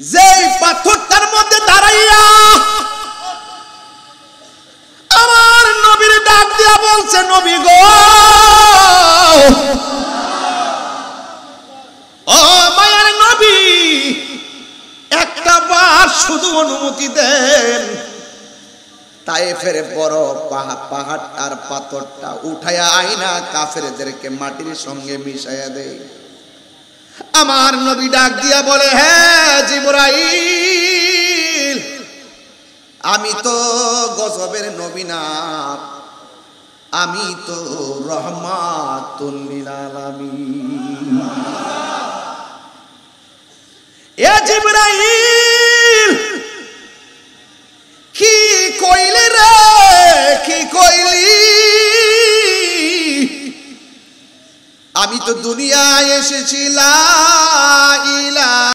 যেই পাথরটার মধ্যে দাঁড়াইয়া আমার নবীর ডাক দিয়া বলছে, নবী গো, ও মায়ের নবী, একটা বার শুধু অনুমতি দেন, তায়েফের বড় পাহাড়টার পাথরটা উঠায়া আইনা কাফেরদেরকে মাটির সঙ্গে মিশাইয়া দেয়। আমার নবী ডাক দিয়া বলে, হ্যাঁ জিবরাইল, আমি তো গজবের নবী না, আমি তো রহমাতুল লিল আলামিন। এ জিবরাইল, কি কইলি রে, কি কইলি? আমি তো দুনিয়ায় এসেছিলাম